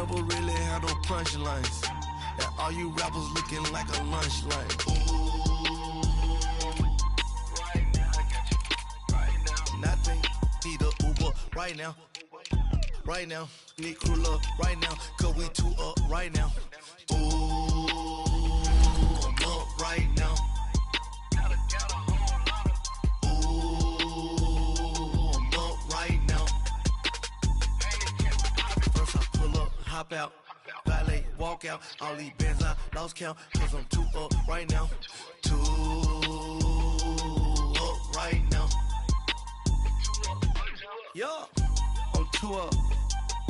never really had no punchlines. And all you rappers looking like a lunch line. Ooh, right now, nothing. Need a Uber right now. Right now, need crew up right now. Cause we two up right now. Ooh, I'm up right now. Ooh, I'm up right now. First I pull up, hop out. Valet, walk out. All these bands I lost count. Cause I'm two up right now. Two up right now. Yeah, I'm two up.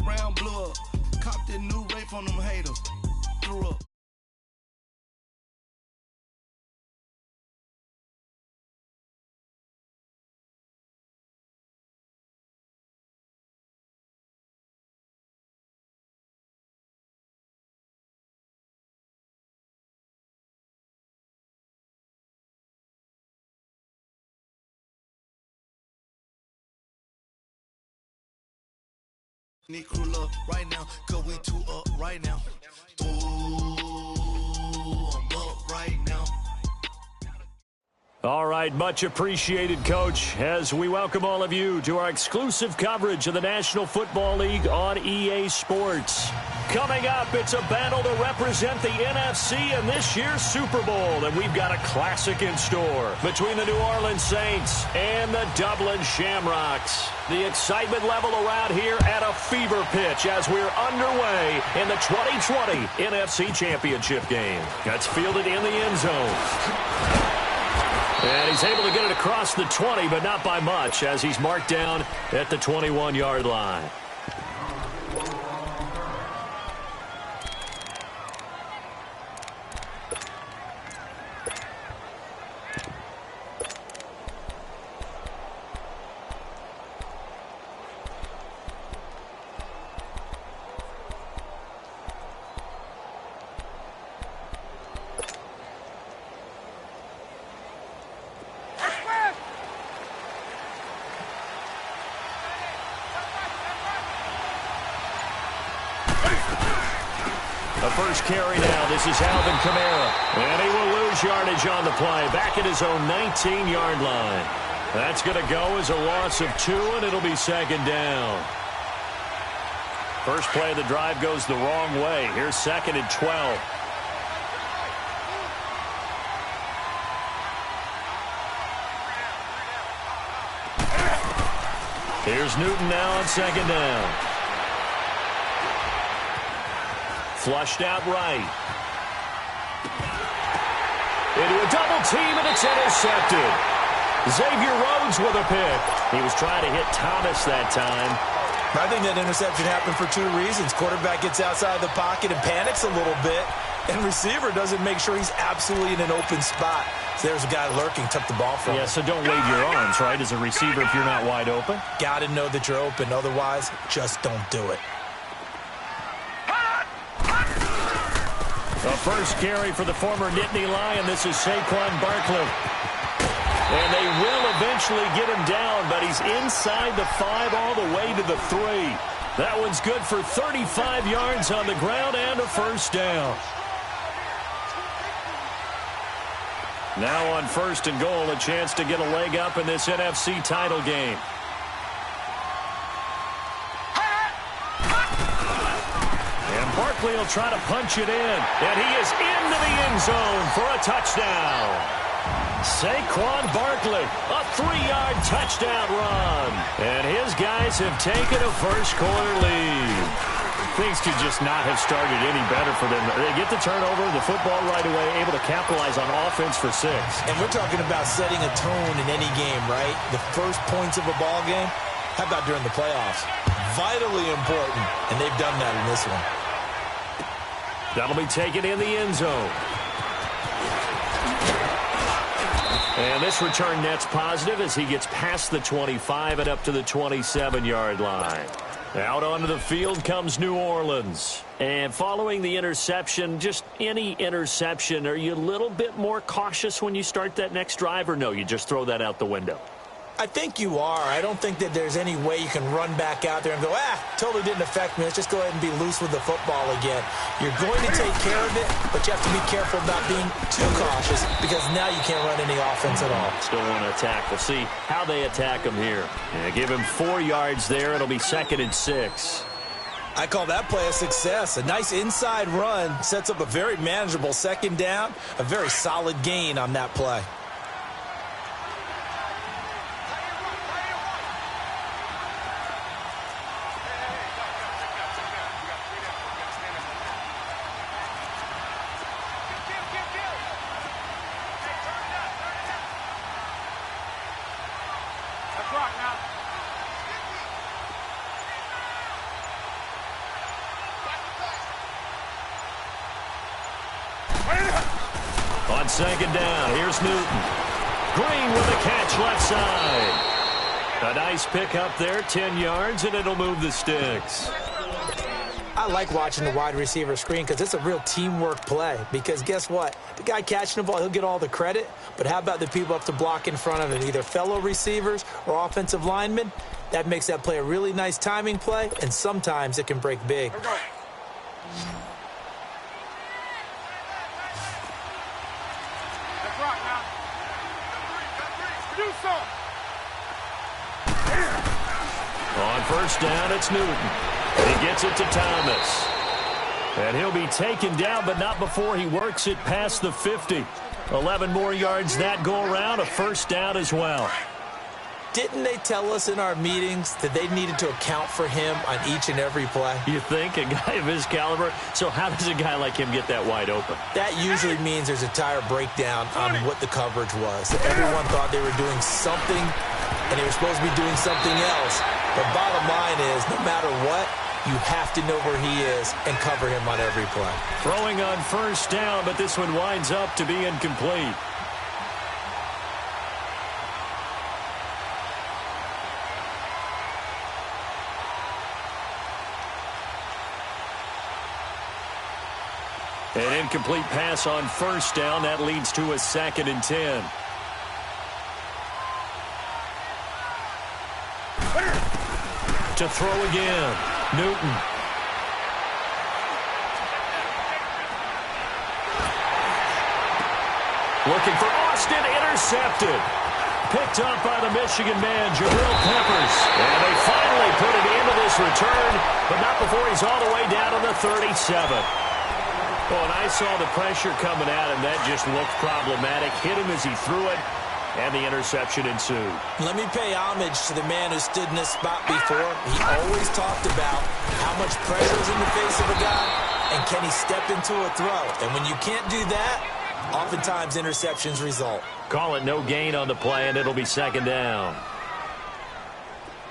Brown blew up. Copped that new rape on them haters. Threw up. Need crew up right now, cause we two up right now. Ooh, I'm up right now. All right, much appreciated, Coach, as we welcome all of you to our exclusive coverage of the National Football League on EA Sports. Coming up, it's a battle to represent the NFC in this year's Super Bowl, and we've got a classic in store between the New Orleans Saints and the Dublin Shamrocks. The excitement level around here at a fever pitch as we're underway in the 2020 NFC Championship game. That's fielded in the end zone. And he's able to get it across the 20, but not by much, as he's marked down at the 21-yard line. First carry now. This is Alvin Kamara. And he will lose yardage on the play. Back at his own 19-yard line. That's going to go as a loss of 2, and it'll be second down. First play of the drive goes the wrong way. Here's second and 12. Here's Newton now on second down. Flushed out right. Into a double team, and it's intercepted. Xavier Rhodes with a pick. He was trying to hit Thomas that time. I think that interception happened for 2 reasons. Quarterback gets outside the pocket and panics a little bit, and receiver doesn't make sure he's absolutely in an open spot. So there's a guy lurking, took the ball from him. Yeah, so don't wave your arms, right, as a receiver if you're not wide open? Got to know that you're open. Otherwise, just don't do it. The first carry for the former Nittany Lion. This is Saquon Barkley. And they will eventually get him down, but he's inside the 5 all the way to the 3. That one's good for 35 yards on the ground and a first down. Now on first and goal, a chance to get a leg up in this NFC title game. Barkley will try to punch it in, and he is into the end zone for a touchdown. Saquon Barkley, a 3-yard touchdown run, and his guys have taken a first-quarter lead. Things could just not have started any better for them. They get the turnover, the football right away, able to capitalize on offense for 6. And we're talking about setting a tone in any game, right? The first points of a ball game, how about during the playoffs? Vitally important, and they've done that in this one. That'll be taken in the end zone. And this return net's positive as he gets past the 25 and up to the 27-yard line. Out onto the field comes New Orleans. And following the interception, just any interception, are you a little bit more cautious when you start that next drive, or no, you just throw that out the window? I think you are. I don't think that there's any way you can run back out there and go, totally didn't affect me. Let's just go ahead and be loose with the football again. You're going to take care of it, but you have to be careful about being too cautious because now you can't run any offense at all. Still want to attack. We'll see how they attack him here. Give him 4 yards there. It'll be 2nd and 6. I call that play a success. A nice inside run sets up a very manageable 2nd down, a very solid gain on that play. On 2nd down, here's Newton. Green with a catch left side. A nice pick up there, 10 yards, and it'll move the sticks. I like watching the wide receiver screen because it's a real teamwork play. Because guess what? The guy catching the ball, he'll get all the credit. But how about the people up to block in front of him, either fellow receivers or offensive linemen? That makes that play a really nice timing play, and sometimes it can break big. On 1st down, it's Newton. He gets it to Thomas. And he'll be taken down, but not before he works it past the 50. 11 more yards that go around, a 1st down as well. Didn't they tell us in our meetings that they needed to account for him on each and every play? You think? A guy of his caliber? So how does a guy like him get that wide open? That usually means there's a tire breakdown on what the coverage was. Everyone thought they were doing something, and they were supposed to be doing something else. But bottom line is, no matter what, you have to know where he is and cover him on every play. Throwing on 1st down, but this one winds up to be incomplete. An incomplete pass on 1st down. That leads to a 2nd and 10. To throw again. Newton. Looking for Austin. Intercepted. Picked up by the Michigan man, Jabril Peppers. And they finally put it into this return, but not before he's all the way down to the 37. Oh, and I saw the pressure coming at him. That just looked problematic. Hit him as he threw it, and the interception ensued. Let me pay homage to the man who stood in this spot before. He always talked about how much pressure is in the face of a guy, and can he step into a throw. And when you can't do that, oftentimes interceptions result. Call it no gain on the play, and it'll be 2nd down.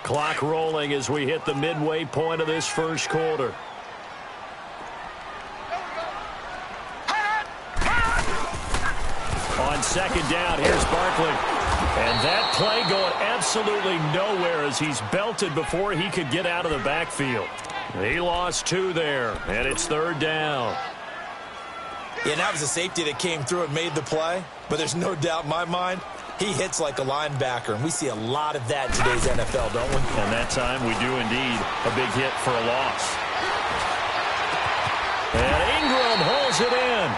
Clock rolling as we hit the midway point of this 1st quarter. On 2nd down, here's Barkley. And that play going absolutely nowhere as he's belted before he could get out of the backfield. He lost 2 there, and it's 3rd down. Yeah, and that was a safety that came through and made the play. But there's no doubt in my mind, he hits like a linebacker. And we see a lot of that in today's NFL, don't we? And that time we do indeed. A big hit for a loss. And Ingram holds it in.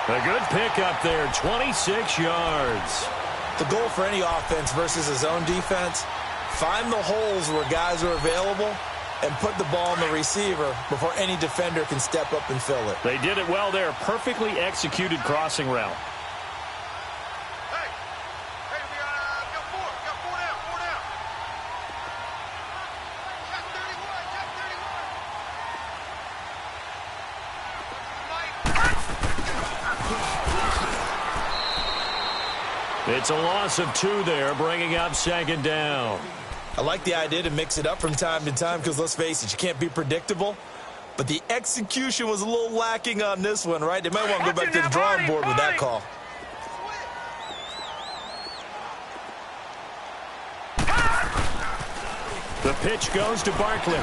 A good pickup there, 26 yards. The goal for any offense versus his own defense, find the holes where guys are available and put the ball on the receiver before any defender can step up and fill it. They did it well there. Perfectly executed crossing route. It's a loss of 2 there, bringing up 2nd down. I like the idea to mix it up from time to time because, let's face it, you can't be predictable. But the execution was a little lacking on this one, right? They might want to go back to the drawing board with that call. The pitch goes to Barkley.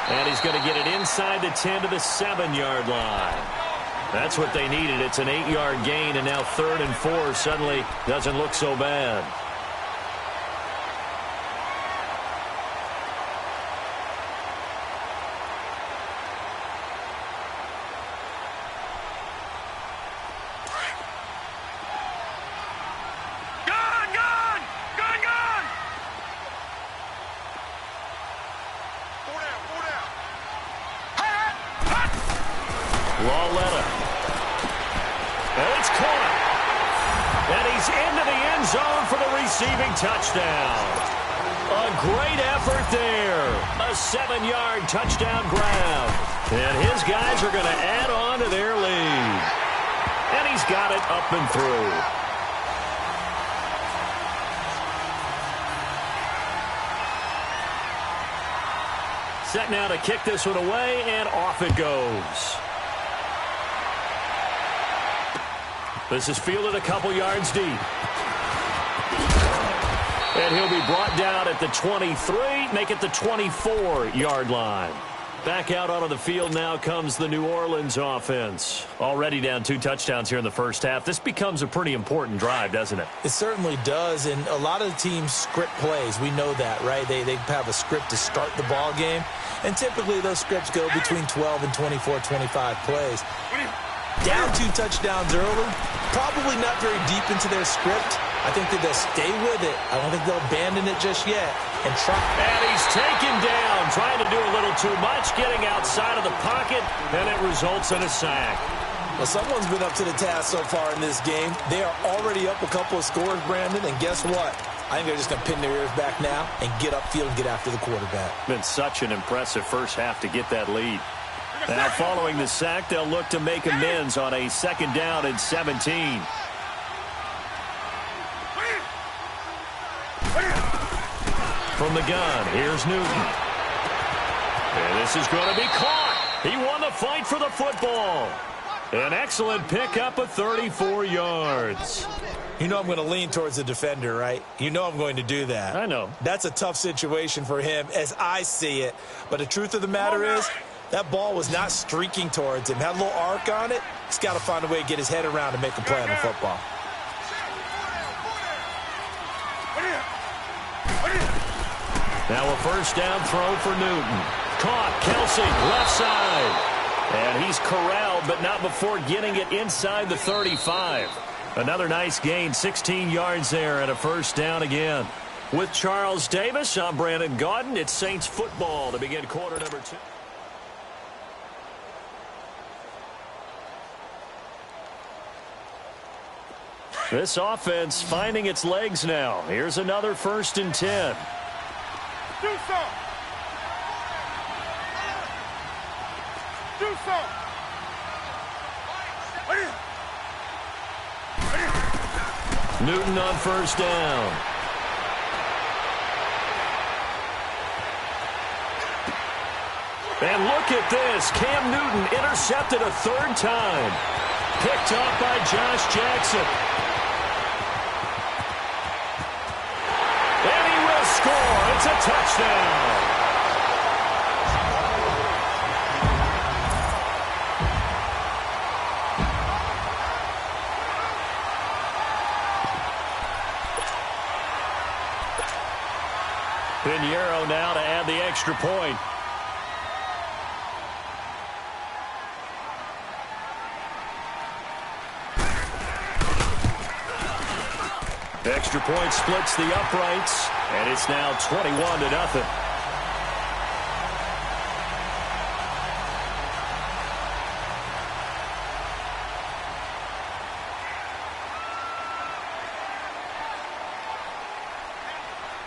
And he's going to get it inside the 10 to the 7-yard line. That's what they needed. It's an 8-yard gain, and now 3rd and 4 suddenly doesn't look so bad. Lauletta. And it's caught. And he's into the end zone for the receiving touchdown. A great effort there. A 7-yard touchdown grab. And his guys are going to add on to their lead. And he's got it up and through. Set now to kick this one away, and off it goes. This is fielded a couple yards deep. And he'll be brought down at the 23, make it the 24-yard line. Back out onto the field now comes the New Orleans offense. Already down 2 touchdowns here in the first half. This becomes a pretty important drive, doesn't it? It certainly does, and a lot of the teams script plays. We know that, right? They have a script to start the ball game, and typically those scripts go between 12 and 24, 25 plays. Down 2 touchdowns early, probably not very deep into their script. I think that they'll stay with it. I don't think they'll abandon it just yet. And he's taken down, trying to do a little too much, getting outside of the pocket, and it results in a sack. Well, someone's been up to the task so far in this game. They are already up a couple of scores, Brandon, and guess what? I think they're just going to pin their ears back now and get upfield and get after the quarterback. Been such an impressive first half to get that lead. Now, following the sack, they'll look to make amends on a 2nd down and 17. From the gun, here's Newton. And this is going to be caught. He won the fight for the football. An excellent pickup of 34 yards. You know I'm going to lean towards the defender, right? You know I'm going to do that. I know. That's a tough situation for him as I see it. But the truth of the matter is, that ball was not streaking towards him. Had a little arc on it. He's got to find a way to get his head around and make a play on the football. Now a 1st down throw for Newton. Caught. Kelsey, left side. And he's corralled, but not before getting it inside the 35. Another nice gain, 16 yards there, and a 1st down again. With Charles Davis, I'm Brandon Gaudin. It's Saints football to begin quarter number 2. This offense finding its legs now. Here's another 1st and 10. Do some. Do some. Newton on 1st down. And look at this. Cam Newton intercepted a 3rd time. Picked off by Josh Jackson. And he will score. It's a touchdown. Pinheiro now to add the extra point. Extra point splits the uprights, and it's now 21-0.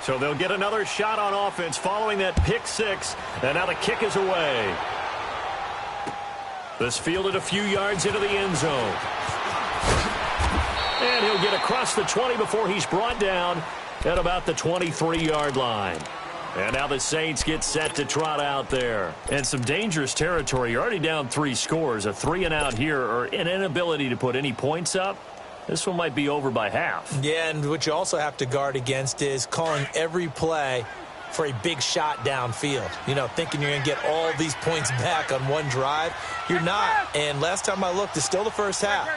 So they'll get another shot on offense following that pick 6, and now the kick is away. This fielded a few yards into the end zone. And he'll get across the 20 before he's brought down at about the 23-yard line. And now the Saints get set to trot out there. And some dangerous territory. You're already down 3 scores. A 3-and-out here, or an inability to put any points up. This one might be over by half. Yeah, and what you also have to guard against is calling every play for a big shot downfield. You know, thinking you're going to get all these points back on one drive. You're not. And last time I looked, it's still the first half.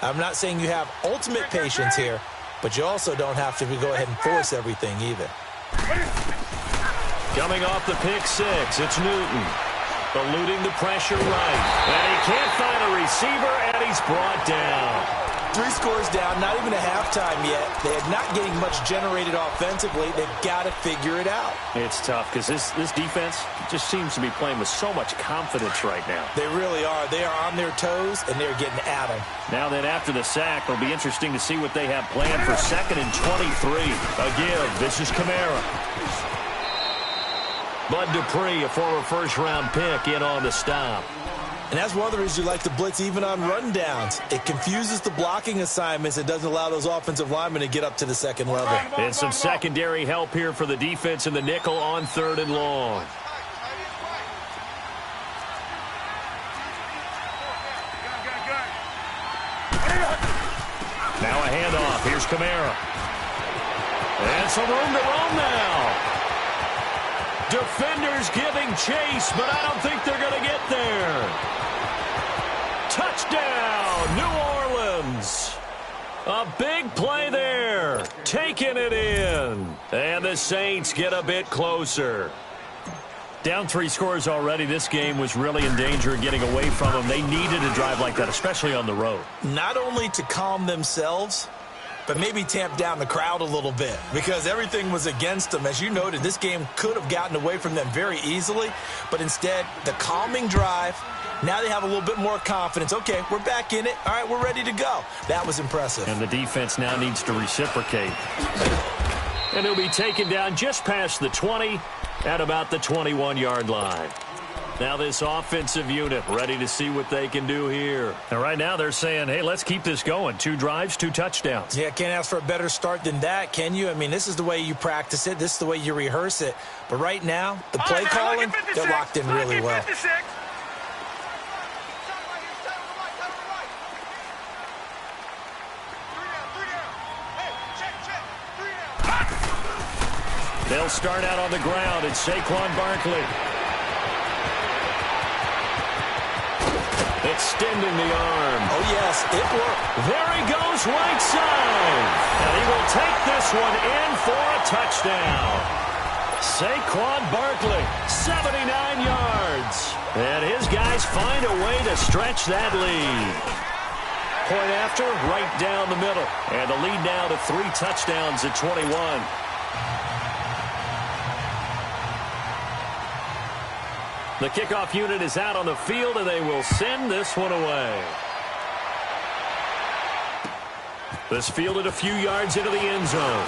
I'm not saying you have ultimate patience here, but you also don't have to go ahead and force everything either. Coming off the pick six, it's Newton. Eluding the pressure right. And he can't find a receiver, and he's brought down. 3 scores down, not even a halftime yet. They are not getting much generated offensively. They've got to figure it out. It's tough because this defense just seems to be playing with so much confidence right now. They really are. They are on their toes, and they're getting at them. Now then, after the sack, it'll be interesting to see what they have planned for 2nd and 23. Again, this is Kamara. Bud Dupree, a former first-round pick, in on the stop. And that's one of the reasons you like to blitz even on rundowns. It confuses the blocking assignments. It doesn't allow those offensive linemen to get up to the second level. And some secondary help here for the defense in the nickel on 3rd and long. Now a handoff. Here's Kamara. And some room to roam now. Defenders giving chase, but I don't think they're going to get there. Touchdown, New Orleans. A big play there. Taking it in. And the Saints get a bit closer. Down 3 scores already. This game was really in danger of getting away from them. They needed a drive like that, especially on the road. Not only to calm themselves, but maybe tamp down the crowd a little bit because everything was against them. As you noted, this game could have gotten away from them very easily, but instead, the calming drive, now they have a little bit more confidence. Okay, we're back in it. All right, we're ready to go. That was impressive. And the defense now needs to reciprocate. And he'll be taken down just past the 20 at about the 21-yard line. Now this offensive unit ready to see what they can do here. And right now they're saying, hey, let's keep this going. 2 drives, 2 touchdowns. Yeah, can't ask for a better start than that, can you? I mean, this is the way you practice it. This is the way you rehearse it. But right now, the play calling, they're locked in really well. They'll start out on the ground. It's Saquon Barkley. Extending the arm. Oh, yes, it worked. There he goes, right side. And he will take this one in for a touchdown. Saquon Barkley, 79 yards. And his guys find a way to stretch that lead. Point after, right down the middle. And the lead now to 3 touchdowns at 21. The kickoff unit is out on the field, and they will send this one away. This fielded a few yards into the end zone.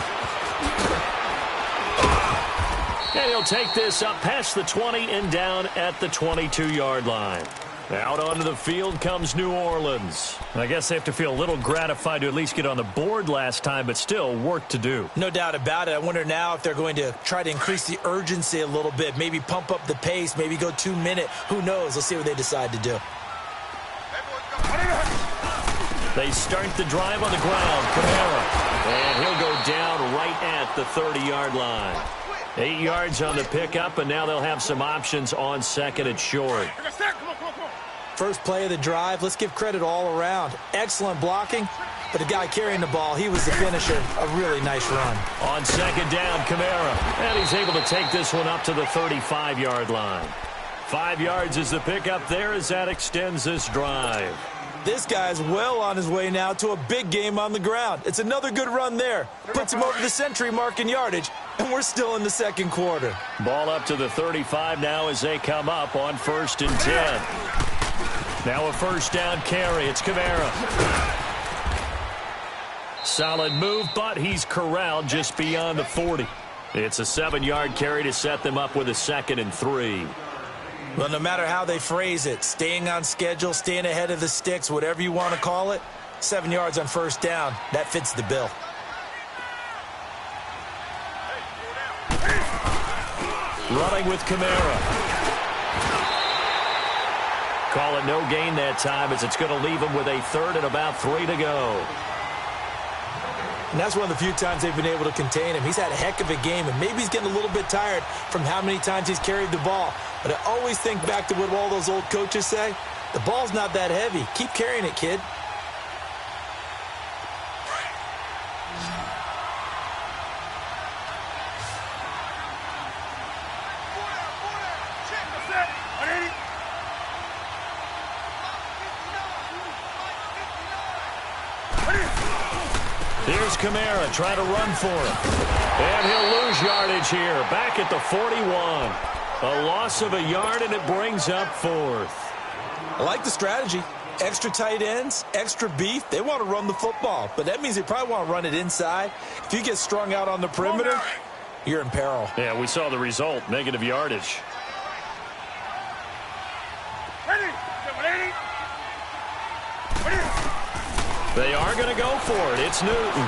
And he'll take this up past the 20 and down at the 22-yard line. Out onto the field comes New Orleans. I guess they have to feel a little gratified to at least get on the board last time, but still work to do. No doubt about it. I wonder now if they're going to try to increase the urgency a little bit, maybe pump up the pace, maybe go 2-minute. Who knows? Let's see what they decide to do. They start the drive on the ground. Kamara. And he'll go down right at the 30-yard line. 8 yards on the pickup, and now they'll have some options on 2nd and short. First play of the drive, let's give credit all around. Excellent blocking, but the guy carrying the ball, he was the finisher. A really nice run. On 2nd down, Kamara. And he's able to take this one up to the 35-yard line. 5 yards is the pickup there as that extends this drive. This guy's well on his way now to a big game on the ground. It's another good run there. Puts him over the century mark in yardage, and we're still in the 2nd quarter. Ball up to the 35 now as they come up on 1st and 10. Now a 1st down carry. It's Kamara. Solid move, but he's corralled just beyond the 40. It's a 7-yard carry to set them up with a 2nd and 3. Well, no matter how they phrase it, staying on schedule, staying ahead of the sticks, whatever you want to call it, 7 yards on 1st down, that fits the bill. Running with Kamara. Call it no gain that time as it's going to leave him with a 3rd and about 3 to go. And that's one of the few times they've been able to contain him. He's had a heck of a game, and maybe he's getting a little bit tired from how many times he's carried the ball. But I always think back to what all those old coaches say. The ball's not that heavy. Keep carrying it, kid. Here's Kamara trying to run for him. And he'll lose yardage here. Back at the 41. A loss of a yard, and it brings up fourth. I like the strategy. Extra tight ends, extra beef. They want to run the football, but that means they probably want to run it inside. If you get strung out on the perimeter, you're in peril. Yeah, we saw the result, negative yardage. They are going to go for it. It's Newton.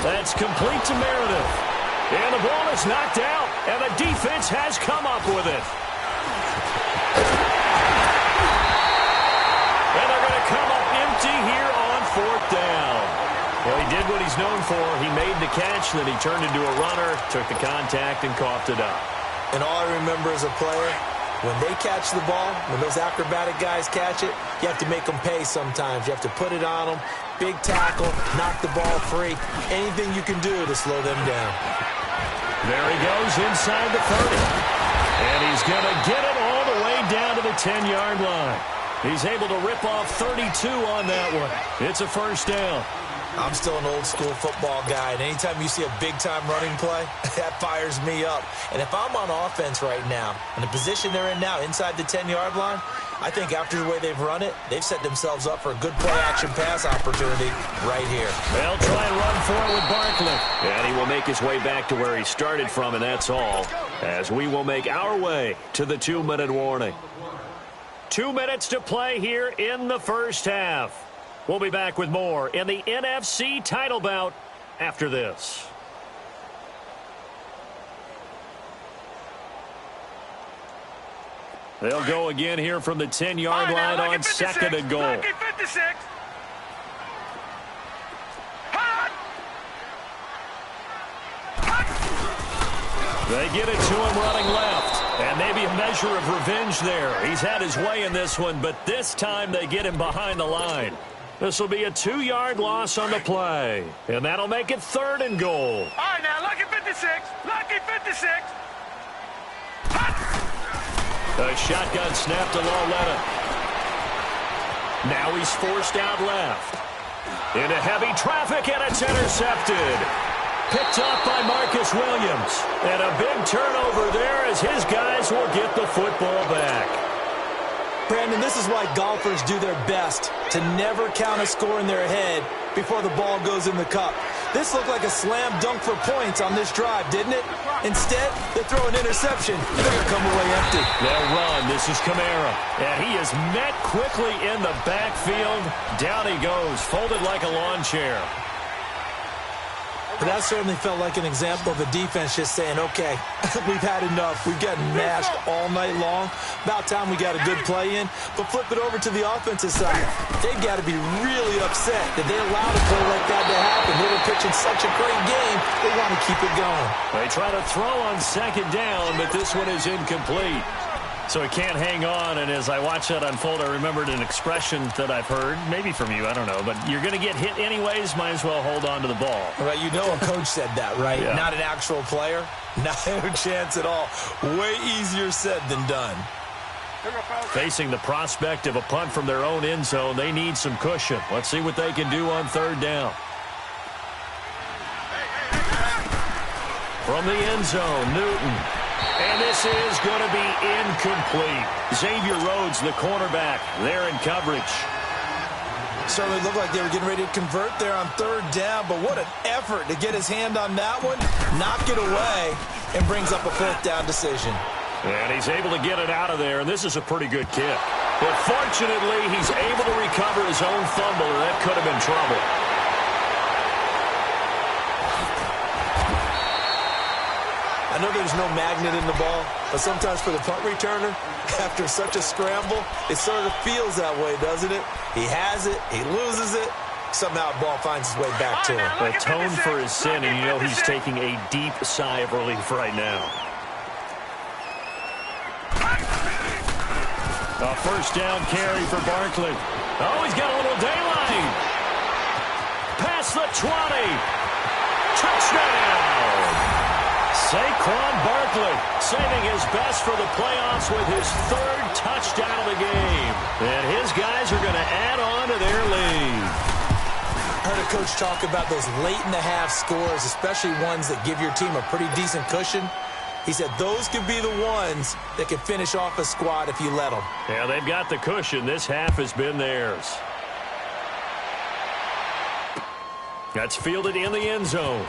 That's complete to Meredith. And the ball is knocked out, and the defense has come up with it. And they're going to come up empty here on fourth down. Well, he did what he's known for. He made the catch, then he turned into a runner, took the contact, and coughed it up. And all I remember as a player, when they catch the ball, when those acrobatic guys catch it, you have to make them pay sometimes. You have to put it on them, big tackle, knock the ball free. Anything you can do to slow them down. There he goes inside the 30. And he's going to get it all the way down to the 10-yard line. He's able to rip off 32 on that one. It's a first down. I'm still an old-school football guy, and anytime you see a big-time running play, that fires me up. And if I'm on offense right now, in the position they're in now, inside the 10-yard line, I think after the way they've run it, they've set themselves up for a good play-action pass opportunity right here. They'll try and run for it with Barkley. And he will make his way back to where he started from, and that's all, as we will make our way to the 2-minute warning. 2 minutes to play here in the first half. We'll be back with more in the NFC title bout after this. They'll go again here from the 10-yard line on second and goal. Lucky 56. They get it to him running left. And maybe a measure of revenge there. He's had his way in this one, but this time they get him behind the line. This will be a 2-yard loss on the play. And that'll make it third and goal. All right, now, lucky 56. Lucky 56. A shotgun snap to Lauletta. Now he's forced out left. Into heavy traffic, and it's intercepted. Picked off by Marcus Williams. And a big turnover there as his guys will get the football back. Brandon, this is why golfers do their best to never count a score in their head before the ball goes in the cup. This looked like a slam dunk for points on this drive, didn't it? Instead, they throw an interception. They're going to come away empty. They'll run. This is Kamara. And he is met quickly in the backfield. Down he goes, folded like a lawn chair. But that certainly felt like an example of a defense just saying, okay, we've had enough. We've gotten mashed all night long. About time we got a good play in. But flip it over to the offensive side. They've got to be really upset that they allowed a play like that to happen. They were pitching such a great game, they want to keep it going. They try to throw on second down, but this one is incomplete. So he can't hang on, and as I watch that unfold, I remembered an expression that I've heard, maybe from you, I don't know, but you're going to get hit anyways, might as well hold on to the ball. Right, you know a coach said that, right? Yeah. Not an actual player. No chance at all. Way easier said than done. Facing the prospect of a punt from their own end zone, they need some cushion. Let's see what they can do on third down. From the end zone, Newton. And this is going to be incomplete. Xavier Rhodes, the cornerback, there in coverage. Certainly looked like they were getting ready to convert there on third down, but what an effort to get his hand on that one, knock it away, and brings up a fourth down decision. And he's able to get it out of there, and this is a pretty good kick. But fortunately, he's able to recover his own fumble, or that could have been trouble. I know there's no magnet in the ball, but sometimes for the punt returner, after such a scramble, it sort of feels that way, doesn't it? He has it, he loses it, somehow the ball finds its way back to him. Atone for his sin, and you know he's taking a deep sigh of relief right now. A first down carry for Barkley. Oh, he's got a little daylight. Past the 20. Touchdown! Saquon Barkley saving his best for the playoffs with his third touchdown of the game. And his guys are going to add on to their lead. I heard a coach talk about those late-in-the-half scores, especially ones that give your team a pretty decent cushion. He said those could be the ones that can finish off a squad if you let them. Yeah, they've got the cushion. This half has been theirs. That's fielded in the end zone.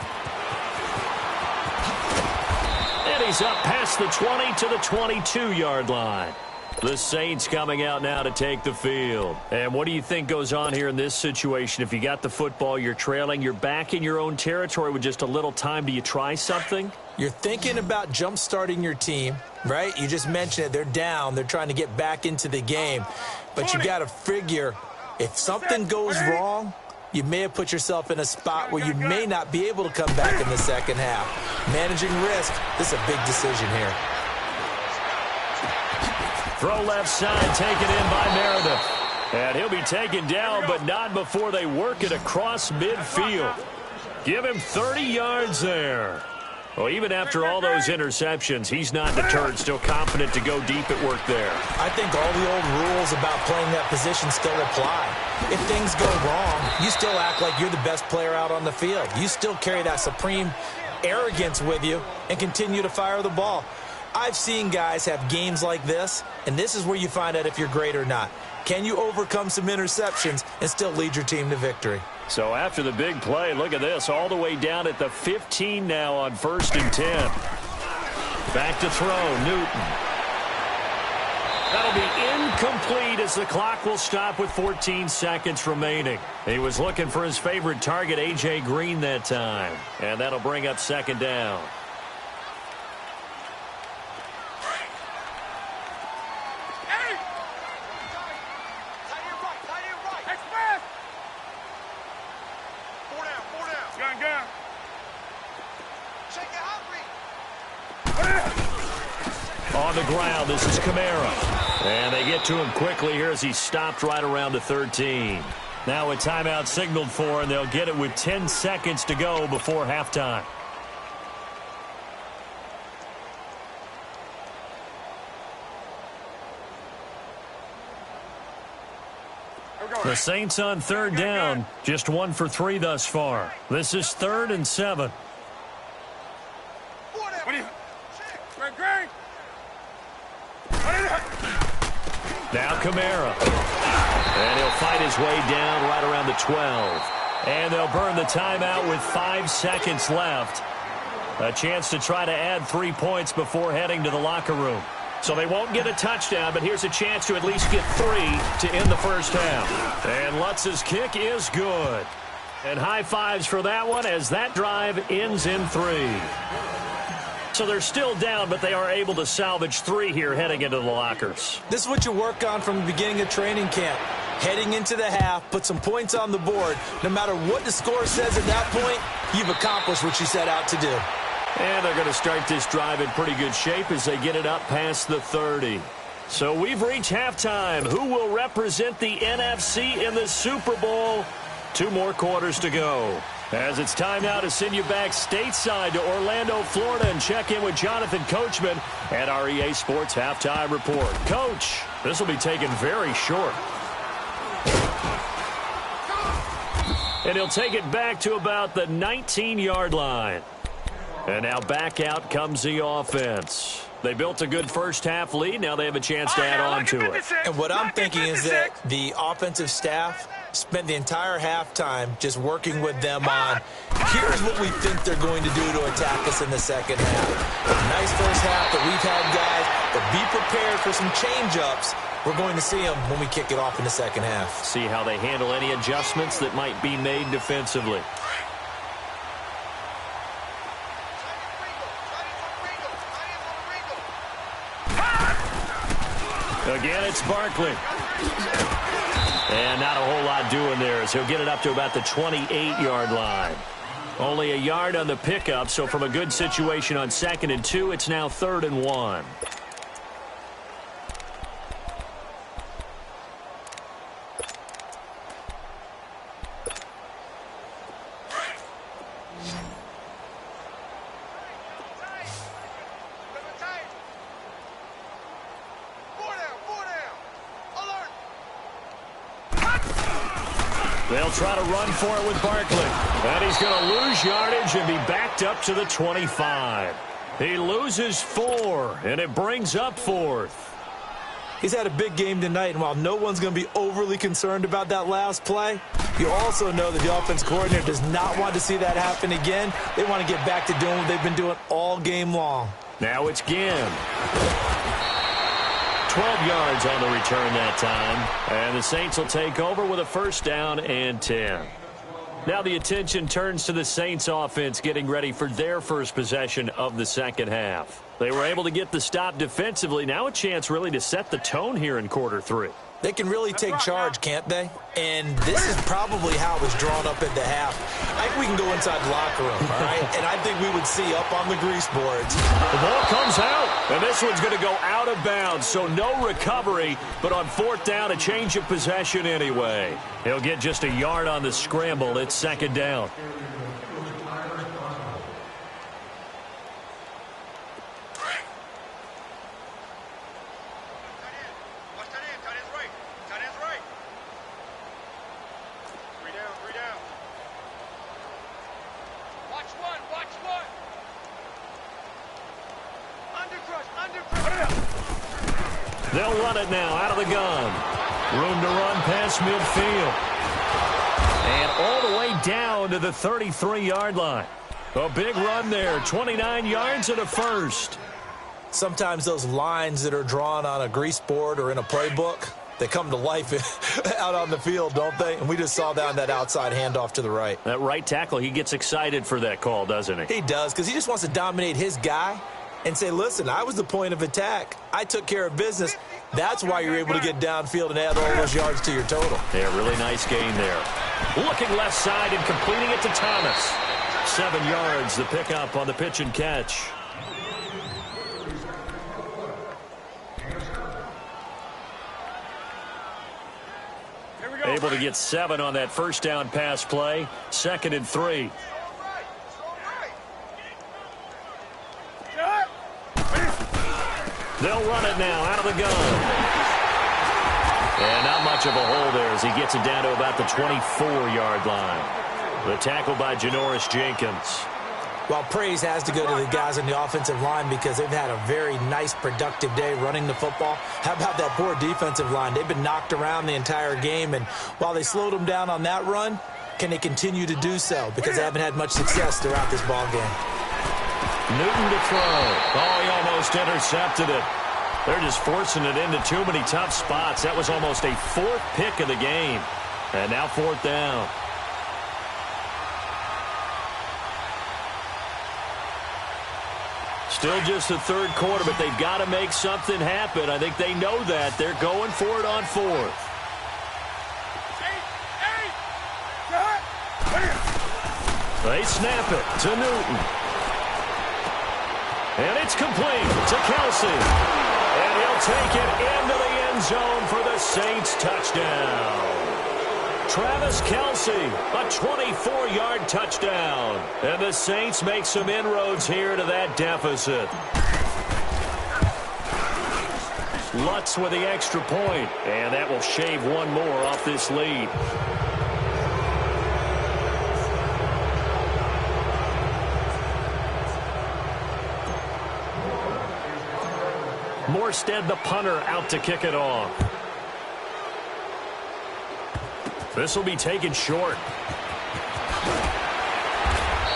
And he's up past the 20 to the 22-yard line. The Saints coming out now to take the field. And what do you think goes on here in this situation? If you got the football, you're trailing, you're back in your own territory with just a little time. Do you try something? You're thinking about jump-starting your team, right? You just mentioned it. They're down. They're trying to get back into the game. But you got to figure if something goes wrong, you may have put yourself in a spot where you may not be able to come back in the second half. Managing risk, this is a big decision here. Throw left side, taken in by Meredith. And he'll be taken down, but not before they work it across midfield. Give him 30 yards there. Well, even after all those interceptions, he's not deterred, still confident to go deep at work there. I think all the old rules about playing that position still apply. If things go wrong, you still act like you're the best player out on the field. You still carry that supreme arrogance with you and continue to fire the ball. I've seen guys have games like this, and this is where you find out if you're great or not. Can you overcome some interceptions and still lead your team to victory? So after the big play, look at this, all the way down at the 15 now on 1st and 10. Back to throw, Newton. That'll be incomplete as the clock will stop with 14 seconds remaining. He was looking for his favorite target, A.J. Green, that time. And that'll bring up 2nd down. On the ground, this is Kamara. And they get to him quickly here as he stopped right around the 13. Now a timeout signaled for, and they'll get it with 10 seconds to go before halftime. The Saints on 3rd down, just 1 for 3 thus far. This is 3rd and 7. Now Kamara. And he'll fight his way down right around the 12. And they'll burn the timeout with 5 seconds left. A chance to try to add 3 points before heading to the locker room. So they won't get a touchdown, but here's a chance to at least get 3 to end the first half. And Lutz's kick is good. And high fives for that one as that drive ends in 3. So they're still down, but they are able to salvage 3 here heading into the lockers. This is what you work on from the beginning of training camp. Heading into the half, put some points on the board. No matter what the score says at that point, you've accomplished what you set out to do. And they're going to start this drive in pretty good shape as they get it up past the 30. So we've reached halftime. Who will represent the NFC in the Super Bowl? 2 more quarters to go. As it's time now to send you back stateside to Orlando, Florida, and check in with Jonathan Coachman at our EA Sports Halftime Report. Coach, this will be taken very short. And he'll take it back to about the 19-yard line. And now back out comes the offense. They built a good first half lead. Now they have a chance to add on to it. And what I'm thinking is that the offensive staff spent the entire halftime just working with them on, here's what we think they're going to do to attack us in the second half. A nice first half that we've had, guys, but be prepared for some change-ups. We're going to see them when we kick it off in the second half. See how they handle any adjustments that might be made defensively. Again, it's Barkley. And not a whole lot doing there, as he'll get it up to about the 28-yard line. Only a yard on the pickup, so from a good situation on 2nd and 2, it's now 3rd and 1. They'll try to run for it with Barkley. And he's going to lose yardage and be backed up to the 25. He loses 4, and it brings up 4th. He's had a big game tonight, and while no one's going to be overly concerned about that last play, you also know that the offense coordinator does not want to see that happen again. They want to get back to doing what they've been doing all game long. Now it's Ginn. 12 yards on the return that time. And the Saints will take over with a 1st down and 10. Now the attention turns to the Saints offense getting ready for their first possession of the second half. They were able to get the stop defensively. Now a chance really to set the tone here in quarter 3. They can really take charge, can't they? And this is probably how it was drawn up at the half. I think we can go inside the locker room, all right? And I think we would see up on the grease boards. The ball comes out, and this one's going to go out of bounds, so no recovery, but on 4th down, a change of possession anyway. He'll get just a yard on the scramble. It's 2nd down. They'll run it now out of the gun. Room to run past midfield. And all the way down to the 33-yard line. A big run there, 29 yards and a 1st. Sometimes those lines that are drawn on a grease board or in a playbook, they come to life out on the field, don't they? And we just saw that outside handoff to the right. That right tackle, he gets excited for that call, doesn't he? He does, because he just wants to dominate his guy and say, listen, I was the point of attack. I took care of business. That's why you're able to get downfield and add all those yards to your total. Yeah, really nice gain there. Looking left side and completing it to Thomas. 7 yards, the pickup on the pitch and catch. Able to get 7 on that 1st down pass play. 2nd and 3. They'll run it now out of the gun. And not much of a hole there as he gets it down to about the 24-yard line. The tackle by Janoris Jenkins. Well, praise has to go to the guys on the offensive line because they've had a very nice, productive day running the football. How about that poor defensive line? They've been knocked around the entire game, and while they slowed them down on that run, can they continue to do so? Because they haven't had much success throughout this ball game. Newton to throw. Oh, he almost intercepted it. They're just forcing it into too many tough spots. That was almost a 4th pick of the game. And now 4th down. Still just the 3rd quarter, but they've got to make something happen. I think they know that. They're going for it on 4th. They snap it to Newton. And it's complete to Kelce. And he'll take it into the end zone for the Saints touchdown. Travis Kelce, a 24-yard touchdown. And the Saints make some inroads here to that deficit. Lutz with the extra point, and that will shave one more off this lead. Morstead, the punter, out to kick it off. This will be taken short.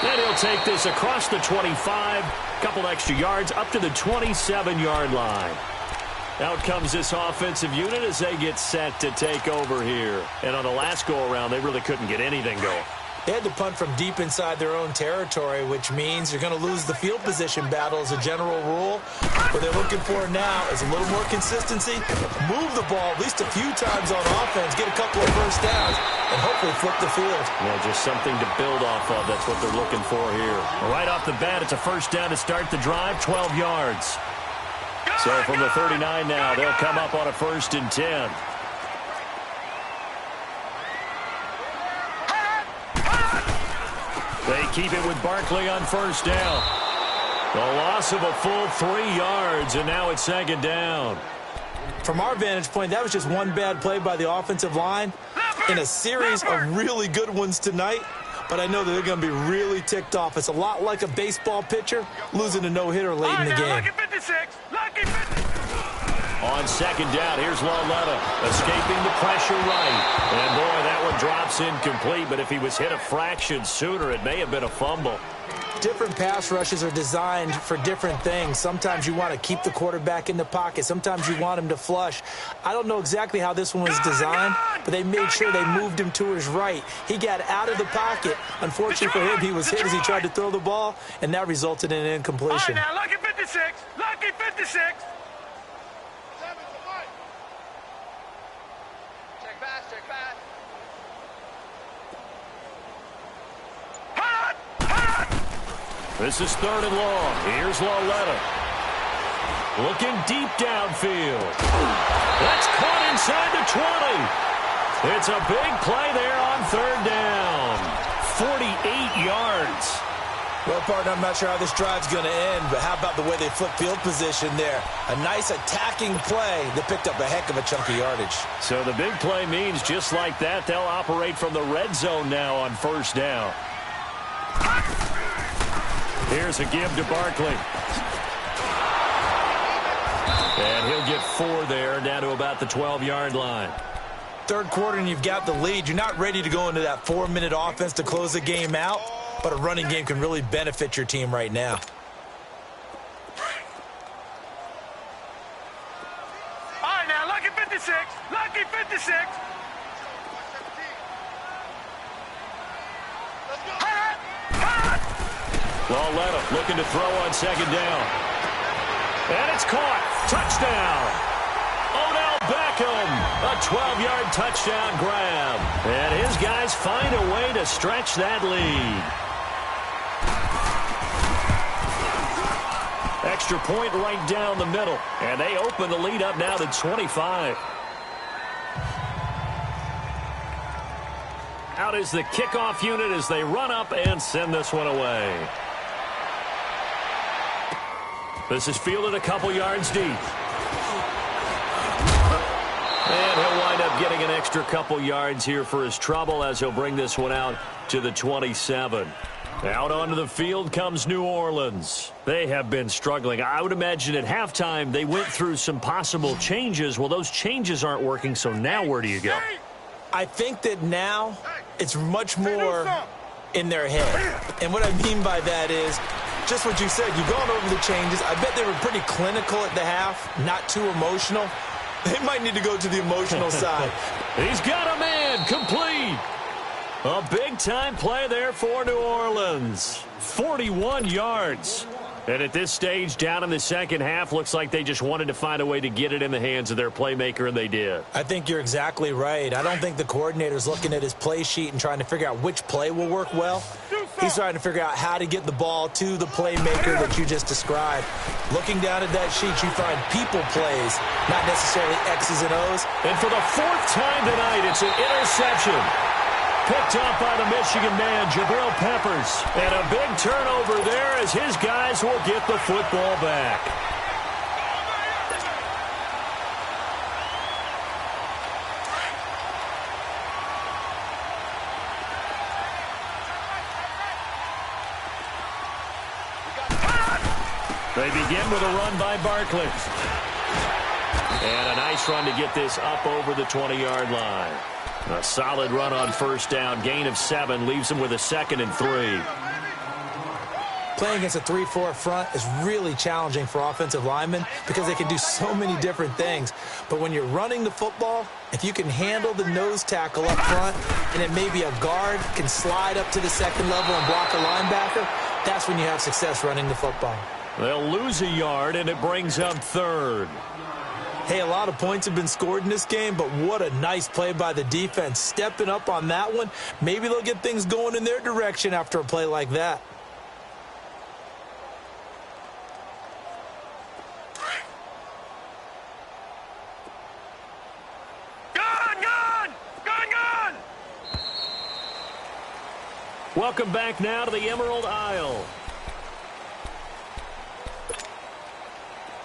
And he'll take this across the 25. Couple extra yards up to the 27-yard line. Out comes this offensive unit as they get set to take over here. And on the last go-around, they really couldn't get anything going. They had to punt from deep inside their own territory, which means you're going to lose the field position battle as a general rule. But they look looking for now is a little more consistency, move the ball at least a few times on offense, get a couple of first downs, and hopefully flip the field. Yeah, just something to build off of. That's what they're looking for here. Right off the bat, it's a first down to start the drive, 12 yards. So from the 39 now, they'll come up on a 1st and 10. They keep it with Barkley on first down. The loss of a full 3 yards, and now it's 2nd down. From our vantage point, that was just one bad play by the offensive line in a series of really good ones tonight. But I know that they're going to be really ticked off. It's a lot like a baseball pitcher losing a no-hitter late in the game. Lucky 56. Lucky 56. On 2nd down, here's Lauletta escaping the pressure right. And, boy, that one drops incomplete. But if he was hit a fraction sooner, it may have been a fumble. Different pass rushes are designed for different things. Sometimes you want to keep the quarterback in the pocket. Sometimes you want him to flush. I don't know exactly how this one was designed, but they made sure they moved him to his right. He got out of the pocket. Unfortunately for him, he was hit as he tried to throw the ball, and that resulted in an incompletion. All right, now, lucky 56. Lucky 56. Check pass, check pass. This is 3rd and long. Here's Lauletta. Looking deep downfield. That's caught inside the 20. It's a big play there on 3rd down. 48 yards. Well, partner, I'm not sure how this drive's going to end, but how about the way they flip field position there? A nice attacking play that picked up a heck of a chunk of yardage. So the big play means just like that, they'll operate from the red zone now on 1st down. Here's a give to Barkley. And he'll get 4 there, down to about the 12-yard line. 3rd quarter and you've got the lead. You're not ready to go into that 4-minute offense to close the game out, but a running game can really benefit your team right now. All right, now, lucky 56. Lucky 56. Lauletta looking to throw on 2nd down. And it's caught. Touchdown. Odell Beckham. A 12-yard touchdown grab. And his guys find a way to stretch that lead. Extra point right down the middle. And they open the lead up now to 25. Out is the kickoff unit as they run up and send this one away. This is fielded a couple yards deep. And he'll wind up getting an extra couple yards here for his trouble as he'll bring this one out to the 27. Out onto the field comes New Orleans. They have been struggling. I would imagine at halftime they went through some possible changes. Well, those changes aren't working, so now where do you go? I think that now it's much more in their head. And what I mean by that is just what you said. You've gone over the changes. I bet they were pretty clinical at the half, not too emotional. They might need to go to the emotional side. He's got a man, complete. A big-time play there for New Orleans. 41 yards. And at this stage, down in the second half, looks like they just wanted to find a way to get it in the hands of their playmaker, and they did. I think you're exactly right. I don't think the coordinator's looking at his play sheet and trying to figure out which play will work well. He's trying to figure out how to get the ball to the playmaker that you just described. Looking down at that sheet, you find people plays, not necessarily X's and O's. And for the 4th time tonight, it's an interception. Picked up by the Michigan man, Jabril Peppers. And a big turnover there as his guys will get the football back. They begin with a run by Barkley. And a nice run to get this up over the 20-yard line. A solid run on 1st down. Gain of 7 leaves them with a 2nd and 3. Playing against a 3-4 front is really challenging for offensive linemen because they can do so many different things. But when you're running the football, if you can handle the nose tackle up front and it may be a guard can slide up to the 2nd level and block a linebacker, that's when you have success running the football. They'll lose a yard, and it brings up third. Hey, a lot of points have been scored in this game, but what a nice play by the defense. Stepping up on that one, maybe they'll get things going in their direction after a play like that. Welcome back now to the Emerald Isle.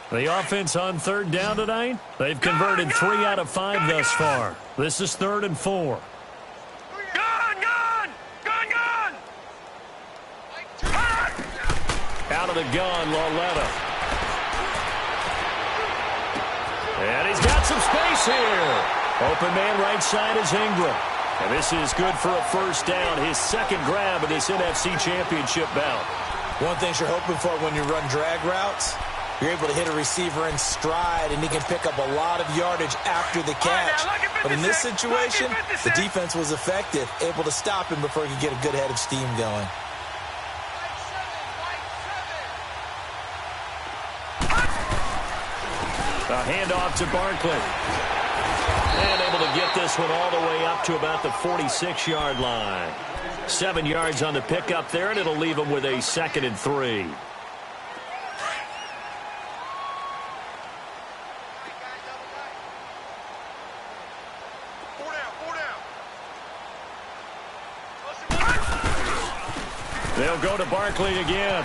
The offense on third down tonight. They've converted 3 out of 5 thus far. This is 3rd and 4. Out of the gun, Lauletta. And he's got some space here. Open man right side is Ingram. And this is good for a first down, his second grab in this NFC Championship bout. One thing you're hoping for when you run drag routes, you're able to hit a receiver in stride, and he can pick up a lot of yardage after the catch. But in this situation, the defense was effective, able to stop him before he could get a good head of steam going. A handoff to Barkley. And able to get this one all the way up to about the 46-yard line. 7 yards on the pickup there, and it'll leave him with a 2nd and 3. They'll go to Barkley again.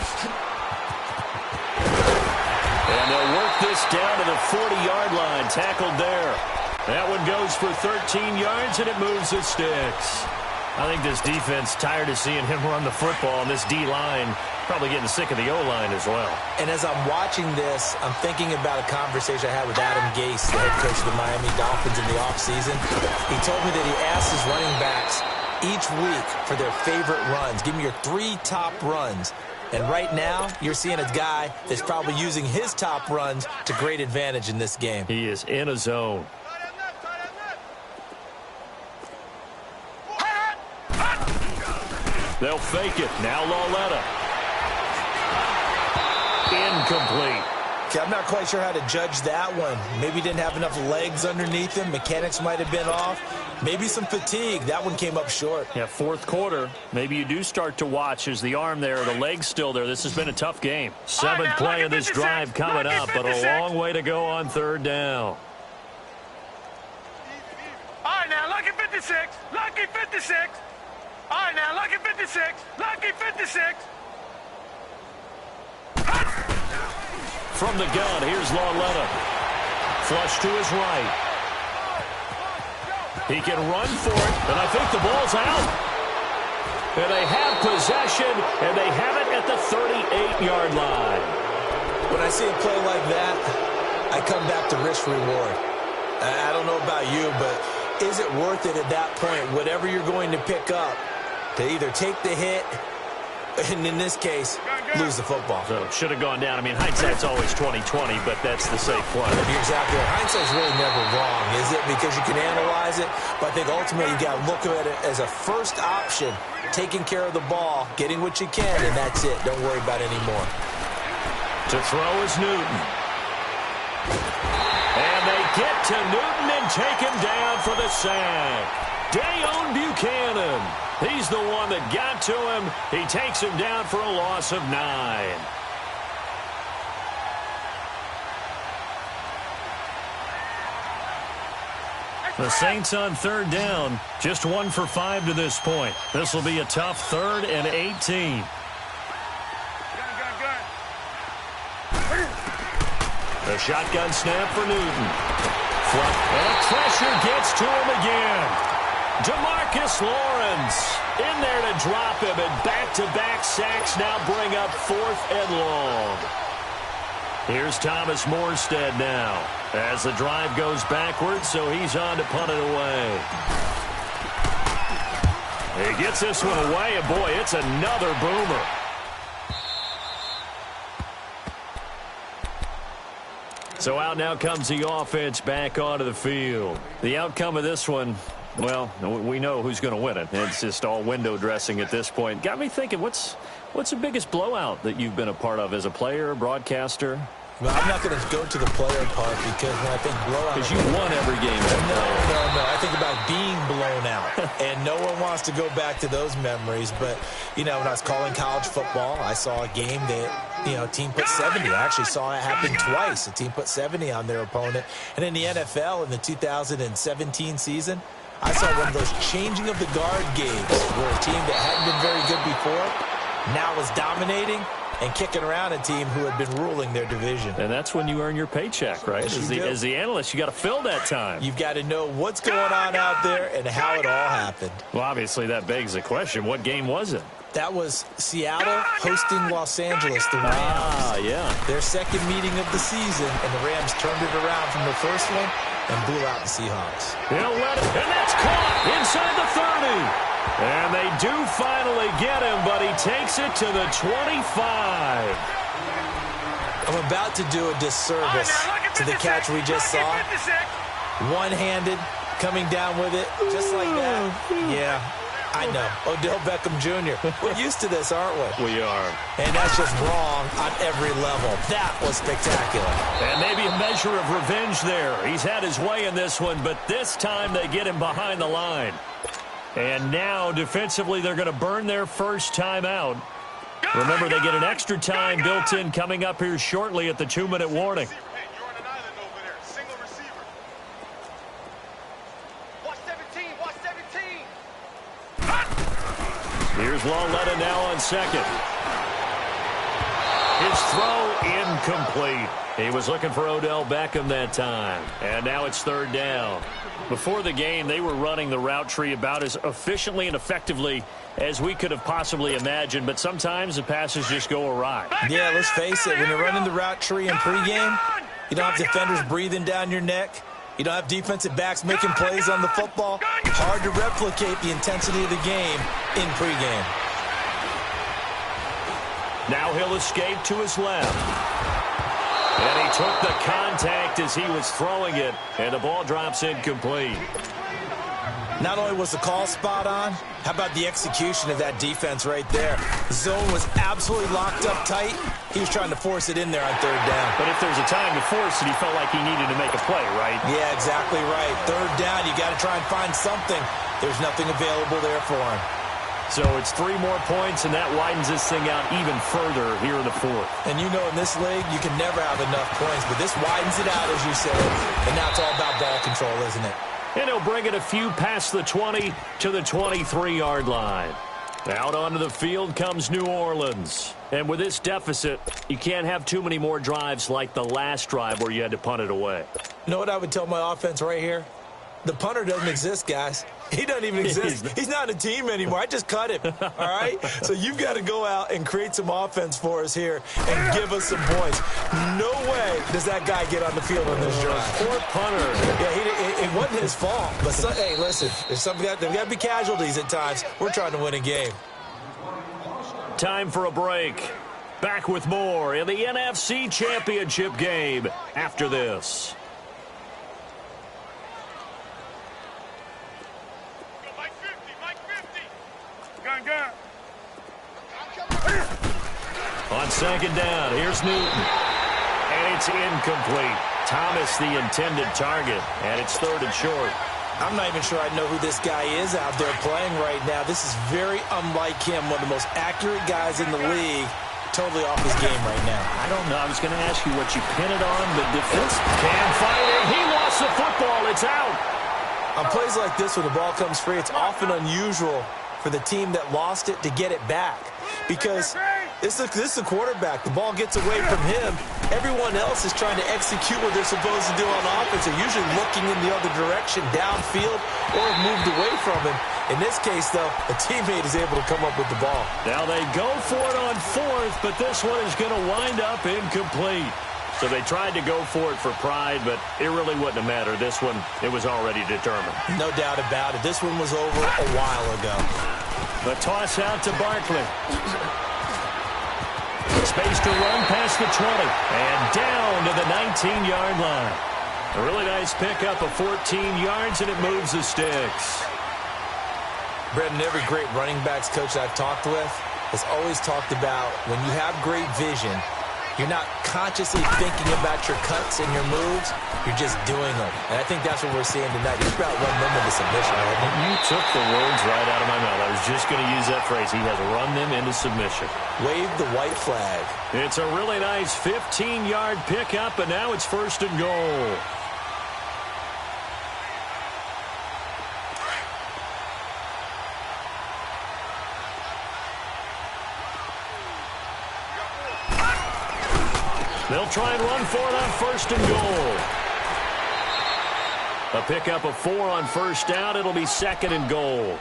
And they'll work this down to the 40-yard line. Tackled there. That one goes for 13 yards, and it moves the sticks. I think this defense tired of seeing him run the football, and this D-line probably getting sick of the O-line as well. And as I'm watching this, I'm thinking about a conversation I had with Adam Gase, the head coach of the Miami Dolphins in the offseason. He told me that he asked his running backs each week for their favorite runs. Give me your 3 top runs. And right now, you're seeing a guy that's probably using his top runs to great advantage in this game. He is in a zone. They'll fake it. Now Lauletta. Incomplete. Okay, I'm not quite sure how to judge that one. Maybe he didn't have enough legs underneath him. Mechanics might have been off. Maybe some fatigue. That one came up short. Yeah, 4th quarter. Maybe you do start to watch as the arm there, the leg's still there. This has been a tough game. 7th play of this drive coming up, but a long way to go on 3rd down. All right, now, lucky 56. Lucky 56. All right, now, lucky 56. Lucky 56. From the gun, here's Lauletta. Flush to his right. He can run for it, and I think the ball's out. And they have possession, and they have it at the 38-yard line. When I see a play like that, I come back to risk-reward. I don't know about you, but is it worth it at that point, whatever you're going to pick up, to either take the hit, and in this case, lose the football? So should have gone down. I mean, hindsight's always 20/20, but that's the safe play. You're exactly right. Hindsight's really never wrong, is it? Because you can analyze it, but I think ultimately you got to look at it as a first option, taking care of the ball, getting what you can, and that's it. Don't worry about it anymore. To throw is Newton. And they get to Newton and take him down for the sack. Dayon Buchanan. He's the one that got to him. He takes him down for a loss of 9. The Saints on 3rd down, just 1 for 5 to this point. This will be a tough 3rd and 18. The shotgun snap for Newton. And pressure gets to him again. DeMarcus Lawrence in there to drop him, and back-to-back sacks now bring up 4th and long. Here's Thomas Morstead now as the drive goes backwards, so he's on to punt it away. He gets this one away, and boy, it's another boomer. So out now comes the offense back onto the field. The outcome of this one, well, we know who's going to win it. It's just all window dressing at this point. Got me thinking, what's What's the biggest blowout that you've been a part of as a player, broadcaster? Well, I'm not going to go to the player part because when I think blowout... Because you won every game. No. I think about being blown out. And no one wants to go back to those memories. But, when I was calling college football, I saw a game that, a team put 70. I actually saw it happen twice. A team put 70 on their opponent. And in the NFL in the 2017 season, I saw one of those changing of the guard games where a team that hadn't been very good before now was dominating and kicking around a team who had been ruling their division. And that's when you earn your paycheck, right? As the analyst, you got to fill that time. You've got to know what's going on out there and how it all happened. Well, obviously, that begs the question, what game was it? That was Seattle hosting Los Angeles, the Rams. Ah, yeah. Their second meeting of the season, and the Rams turned it around from the first one and blew out the Seahawks. He'll let it, and that's caught inside the 30. And they do finally get him, but he takes it to the 25. I'm about to do a disservice to the catch we just saw. One-handed, coming down with it, just like that. Yeah, I know. Odell Beckham Jr. We're used to this, aren't we? We are. And that's just wrong on every level. That was spectacular. And maybe a measure of revenge there. He's had his way in this one, but this time they get him behind the line. And now, defensively, they're going to burn their first time out. Remember, they get an extra time built in coming up here shortly at the 2-minute warning. You're on an island over there. Single receiver. Watch 17. Watch 17. Here's Lauletta now on second. His throw incomplete. He was looking for Odell Beckham that time. And now it's third down. Before the game, they were running the route tree about as efficiently and effectively as we could have possibly imagined, but sometimes the passes just go awry. Yeah, let's face it, when you're running the route tree in pregame, you don't have defenders breathing down your neck. You don't have defensive backs making plays on the football. Hard to replicate the intensity of the game in pregame. Now he'll escape to his left. And he took the contact as he was throwing it, and the ball drops incomplete. Not only was the call spot on, how about the execution of that defense right there? The zone was absolutely locked up tight. He was trying to force it in there on third down. But if there's a time to force it, he felt like he needed to make a play, right? Yeah, exactly right. Third down, you got to try and find something. There's nothing available there for him. So it's 3 more points, and that widens this thing out even further here in the fourth. And you know in this league, you can never have enough points, but this widens it out, as you said. And now it's all about ball control, isn't it? And he'll bring it a few past the 20 to the 23-yard line. Out onto the field comes New Orleans. And with this deficit, you can't have too many more drives like the last drive where you had to punt it away. You know what I would tell my offense right here? The punter doesn't exist, guys. He doesn't even exist. He's not a team anymore. I just cut him, all right? So you've got to go out and create some offense for us here and give us some points. No way does that guy get on the field on this drive. Poor punter. Yeah, it wasn't his fault. But, hey, listen, there's got to be casualties at times. We're trying to win a game. Time for a break. Back with more in the NFC Championship game after this. On second down, here's Newton. And it's incomplete. Thomas the intended target, and it's third and short. I'm not even sure I know who this guy is out there playing right now. This is very unlike him, one of the most accurate guys in the league. Totally off his game right now. I don't know. I was going to ask you what you pin it on, but defense can't find it. He lost the football. It's out. On plays like this where the ball comes free, it's often unusual for the team that lost it to get it back. Because this is the quarterback. The ball gets away from him. Everyone else is trying to execute what they're supposed to do on offense. They're usually looking in the other direction, downfield, or have moved away from him. In this case, though, a teammate is able to come up with the ball. Now they go for it on fourth, but this one is going to wind up incomplete. So they tried to go for it for pride, but it really wouldn't have mattered. This one, it was already determined. No doubt about it. This one was over a while ago. The toss out to Barkley. Space to run past the 20 and down to the 19-yard line. A really nice pickup of 14 yards, and it moves the sticks. Brendan, every great running backs coach I've talked with, has always talked about when you have great vision, you're not consciously thinking about your cuts and your moves. You're just doing them. And I think that's what we're seeing tonight. He's about run them into submission. You took the words right out of my mouth. I was just going to use that phrase. He has run them into submission. Wave the white flag. It's a really nice 15-yard pickup, and now it's 1st and goal. They'll try and run for it on 1st and goal. A pickup of 4 on 1st down. It'll be 2nd and goal.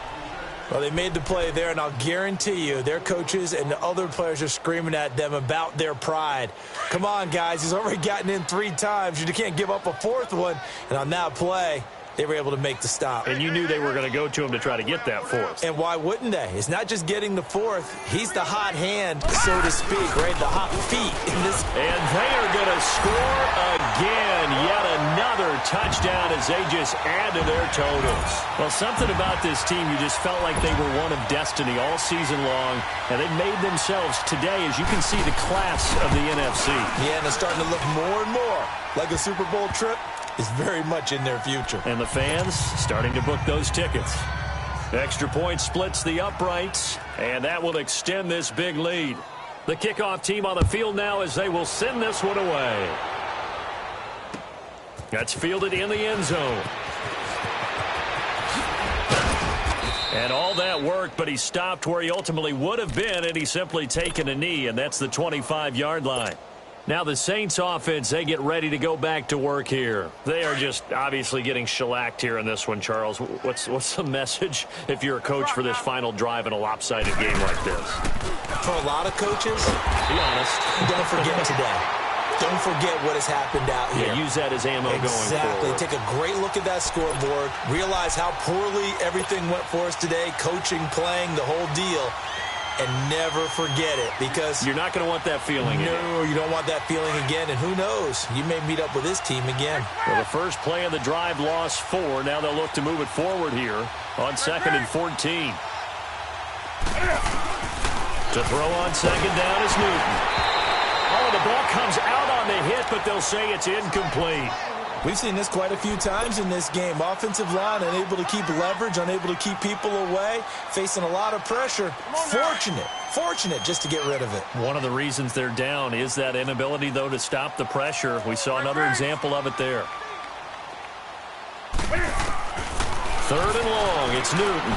Well, they made the play there, and I'll guarantee you their coaches and the other players are screaming at them about their pride. Come on, guys. He's already gotten in 3 times. You can't give up a 4th one. And on that play, they were able to make the stop. And you knew they were going to go to him to try to get that 4th. And why wouldn't they? It's not just getting the 4th. He's the hot hand, so to speak, right? The hot feet in this. And they are going to score again. Yet another touchdown as they just add to their totals. Well, something about this team, you just felt like they were one of destiny all season long. And they made themselves today, as you can see, the class of the NFC. Yeah, and it's starting to look more and more like a Super Bowl trip is very much in their future. And the fans starting to book those tickets. Extra point splits the uprights, and that will extend this big lead. The kickoff team on the field now as they will send this one away. That's fielded in the end zone. And all that worked, but he stopped where he ultimately would have been, and he's simply taken a knee, and that's the 25-yard line. Now the Saints offense, they get ready to go back to work here. They are just obviously getting shellacked here in this one, Charles. What's the message if you're a coach for this final drive in a lopsided game like this? For a lot of coaches, be honest, don't forget today. Don't forget what has happened out here. Yeah, use that as ammo going forward. Exactly. Take a great look at that scoreboard. Realize how poorly everything went for us today. Coaching, playing, the whole deal. And never forget it, because you're not going to want that feeling again. No, you don't want that feeling again. And who knows? You may meet up with this team again. Well, the first play of the drive lost 4. Now they'll look to move it forward here on 2nd and 14. To throw on 2nd down is Newton. Oh, the ball comes out on the hit, but they'll say it's incomplete. We've seen this quite a few times in this game. Offensive line unable to keep leverage, unable to keep people away, facing a lot of pressure. Fortunate just to get rid of it. One of the reasons they're down is that inability, though, to stop the pressure. We saw another example of it there. 3rd and long, it's Newton.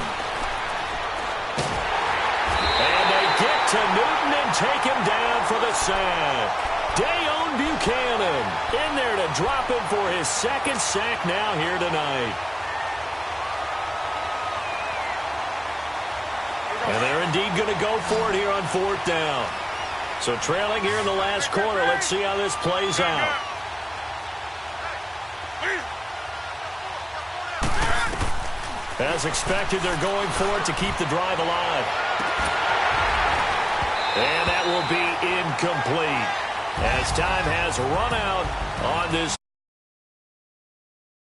And they get to Newton and take him down for the sack. Dayon Buchanan in there to drop him for his 2nd sack now here tonight. And they're indeed going to go for it here on 4th down. So trailing here in the last quarter. Let's see how this plays out. As expected, they're going for it to keep the drive alive. And that will be incomplete, as time has run out on this.